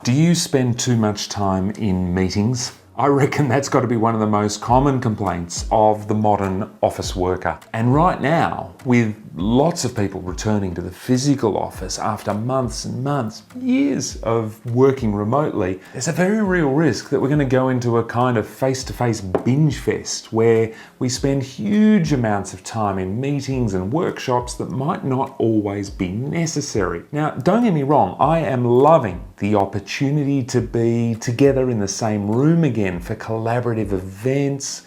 Do you spend too much time in meetings? I reckon that's got to be one of the most common complaints of the modern office worker. And right now, with lots of people returning to the physical office after months and months, years of working remotely, there's a very real risk that we're going to go into a kind of face-to-face binge fest where we spend huge amounts of time in meetings and workshops that might not always be necessary. Now, don't get me wrong, I am loving the opportunity to be together in the same room again for collaborative events,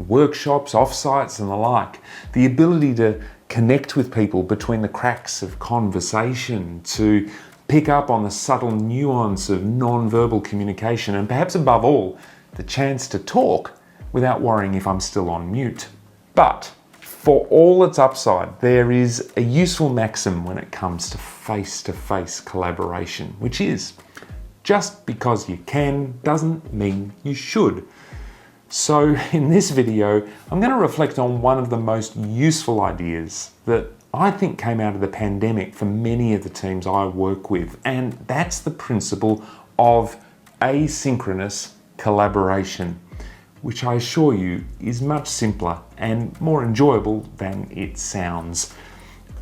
workshops, offsites and the like. The ability to connect with people between the cracks of conversation, to pick up on the subtle nuance of non-verbal communication, and perhaps above all, the chance to talk without worrying if I'm still on mute. But for all its upside, there is a useful maxim when it comes to face-to-face collaboration, which is, just because you can doesn't mean you should. So in this video, I'm going to reflect on one of the most useful ideas that I think came out of the pandemic for many of the teams I work with, and that's the principle of asynchronous collaboration, which I assure you is much simpler and more enjoyable than it sounds.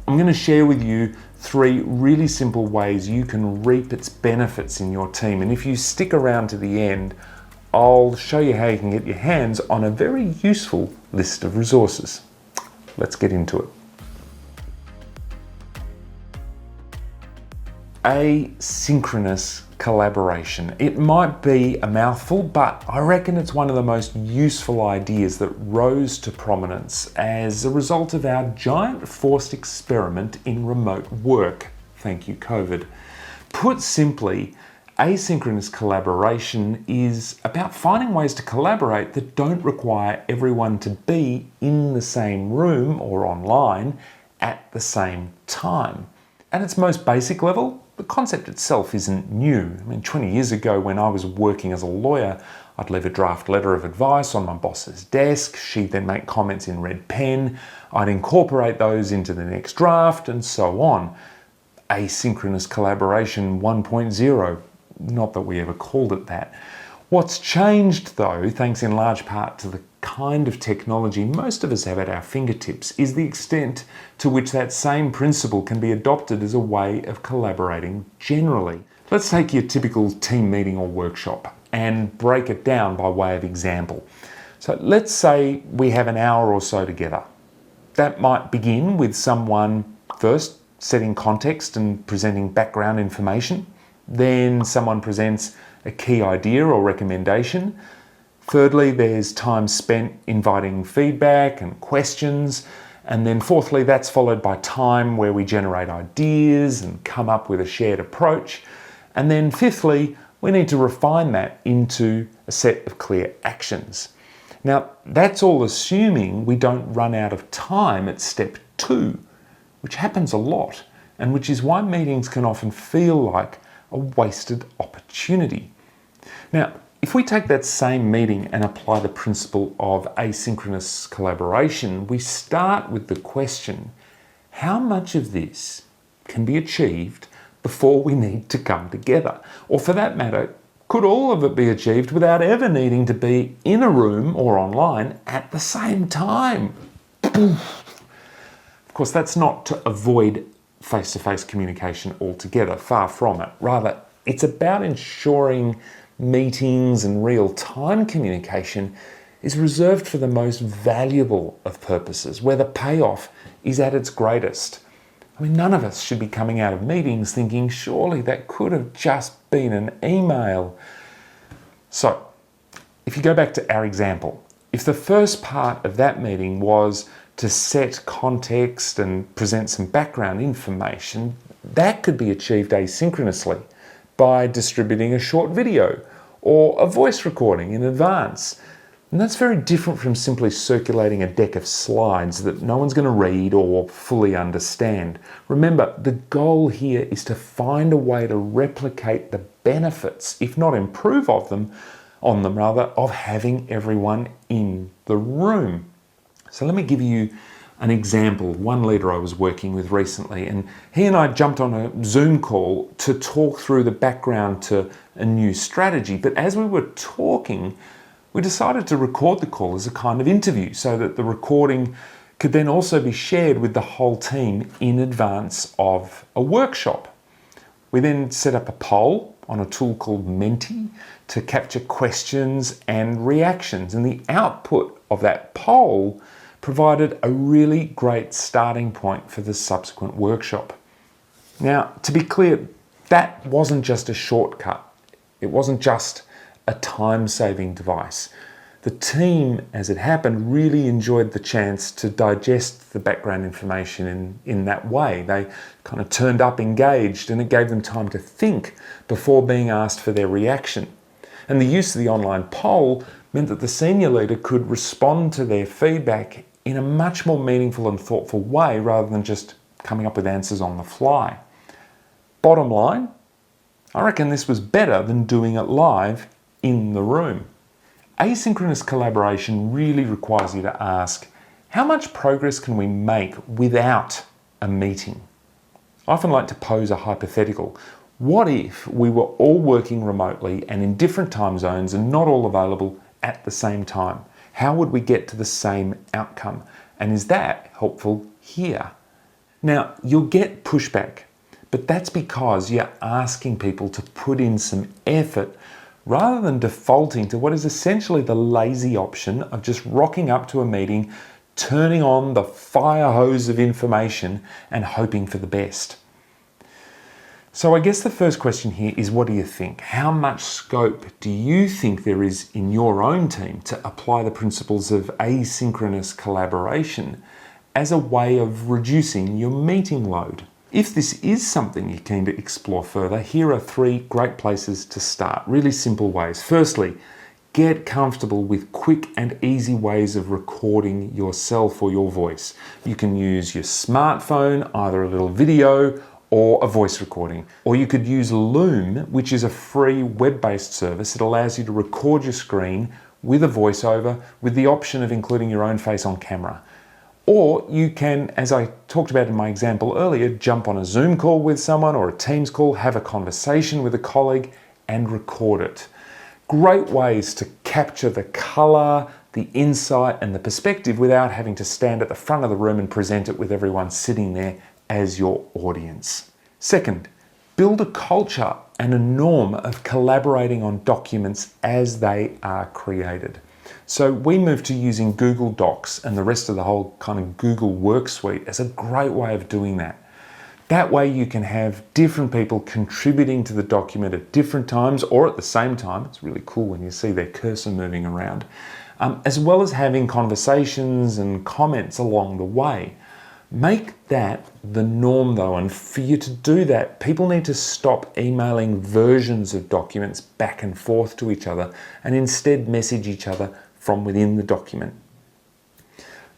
I'm going to share with you 3 really simple ways you can reap its benefits in your team. And if you stick around to the end, I'll show you how you can get your hands on a very useful list of resources. Let's get into it. Asynchronous collaboration. It might be a mouthful, but I reckon it's one of the most useful ideas that rose to prominence as a result of our giant forced experiment in remote work. Thank you, COVID. Put simply, asynchronous collaboration is about finding ways to collaborate that don't require everyone to be in the same room or online at the same time. At its most basic level, the concept itself isn't new. 20 years ago when I was working as a lawyer, I'd leave a draft letter of advice on my boss's desk. She'd then make comments in red pen. I'd incorporate those into the next draft and so on. Asynchronous collaboration 1.0. Not that we ever called it that. What's changed though, thanks in large part to the kind of technology most of us have at our fingertips, is the extent to which that same principle can be adopted as a way of collaborating generally. Let's take your typical team meeting or workshop and break it down by way of example. So let's say we have an hour or so together. That might begin with someone first setting context and presenting background information. Then someone presents a key idea or recommendation. Thirdly, there's time spent inviting feedback and questions. And then fourthly, that's followed by time where we generate ideas and come up with a shared approach. And then fifthly, we need to refine that into a set of clear actions. Now, that's all assuming we don't run out of time at step 2, which happens a lot, and which is why meetings can often feel like a wasted opportunity. Now, if we take that same meeting and apply the principle of asynchronous collaboration, we start with the question, how much of this can be achieved before we need to come together? Or for that matter, could all of it be achieved without ever needing to be in a room or online at the same time? Of course, that's not to avoid face-to-face communication altogether, far from it. Rather, it's about ensuring meetings and real-time communication is reserved for the most valuable of purposes, where the payoff is at its greatest. None of us should be coming out of meetings thinking, surely that could have just been an email. So, if you go back to our example, if the first part of that meeting was to set context and present some background information, that could be achieved asynchronously by distributing a short video or a voice recording in advance. And that's very different from simply circulating a deck of slides that no one's going to read or fully understand. Remember, the goal here is to find a way to replicate the benefits, if not improve of them, of having everyone in the room. So let me give you an example, one leader I was working with recently, and he and I jumped on a Zoom call to talk through the background to a new strategy. But as we were talking, we decided to record the call as a kind of interview so that the recording could then also be shared with the whole team in advance of a workshop. We then set up a poll on a tool called Menti to capture questions and reactions, and the output of that poll provided a really great starting point for the subsequent workshop. Now, to be clear, that wasn't just a shortcut. It wasn't just a time-saving device. The team, as it happened, really enjoyed the chance to digest the background information in that way. They kind of turned up engaged, and it gave them time to think before being asked for their reaction. And the use of the online poll meant that the senior leader could respond to their feedback in a much more meaningful and thoughtful way rather than just coming up with answers on the fly. Bottom line, I reckon this was better than doing it live in the room. Asynchronous collaboration really requires you to ask, how much progress can we make without a meeting? I often like to pose a hypothetical. What if we were all working remotely and in different time zones and not all available at the same time? How would we get to the same outcome? And is that helpful here? Now, you'll get pushback, but that's because you're asking people to put in some effort rather than defaulting to what is essentially the lazy option of just rocking up to a meeting, turning on the fire hose of information and hoping for the best. So I guess the first question here is, what do you think? How much scope do you think there is in your own team to apply the principles of asynchronous collaboration as a way of reducing your meeting load? If this is something you're keen to explore further, here are 3 great places to start, really simple ways. Firstly, get comfortable with quick and easy ways of recording yourself or your voice. You can use your smartphone, either a little video or a voice recording. Or you could use Loom, which is a free web-based service. It allows you to record your screen with a voiceover with the option of including your own face on camera. Or you can, as I talked about in my example earlier, jump on a Zoom call with someone or a Teams call, have a conversation with a colleague and record it. Great ways to capture the color, the insight and the perspective without having to stand at the front of the room and present it with everyone sitting there as your audience. Second, build a culture and a norm of collaborating on documents as they are created. So we moved to using Google Docs and the rest of the whole kind of Google Work Suite as a great way of doing that. That way you can have different people contributing to the document at different times or at the same time. It's really cool when you see their cursor moving around, as well as having conversations and comments along the way. Make that the norm though, and for you to do that, people need to stop emailing versions of documents back and forth to each other and instead message each other from within the document.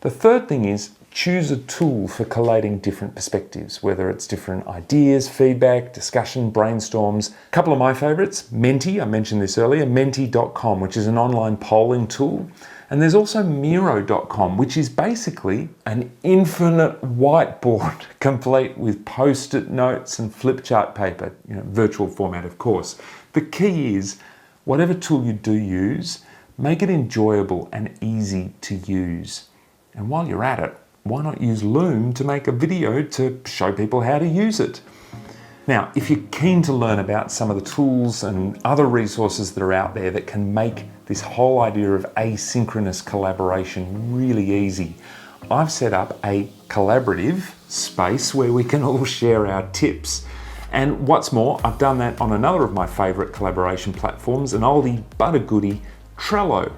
The third thing is choose a tool for collating different perspectives, whether it's different ideas, feedback, discussion, brainstorms. A couple of my favorites, Menti, I mentioned this earlier, menti.com, which is an online polling tool. And there's also Miro.com, which is basically an infinite whiteboard complete with post-it notes and flip chart paper, virtual format, of course. The key is, whatever tool you do use, make it enjoyable and easy to use. And while you're at it, why not use Loom to make a video to show people how to use it? Now, if you're keen to learn about some of the tools and other resources that are out there that can make this whole idea of asynchronous collaboration really easy, I've set up a collaborative space where we can all share our tips. And what's more, I've done that on another of my favorite collaboration platforms, an oldie but a goodie, Trello.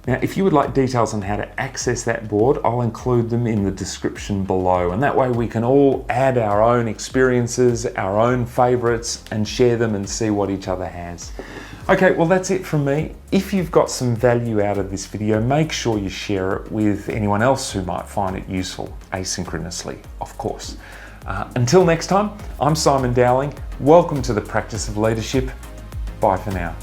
Now, if you would like details on how to access that board, I'll include them in the description below. And that way we can all add our own experiences, our own favorites, and share them and see what each other has. Okay, well, that's it from me. If you've got some value out of this video, make sure you share it with anyone else who might find it useful, asynchronously, of course. Until next time, I'm Simon Dowling. Welcome to the Practice of Leadership. Bye for now.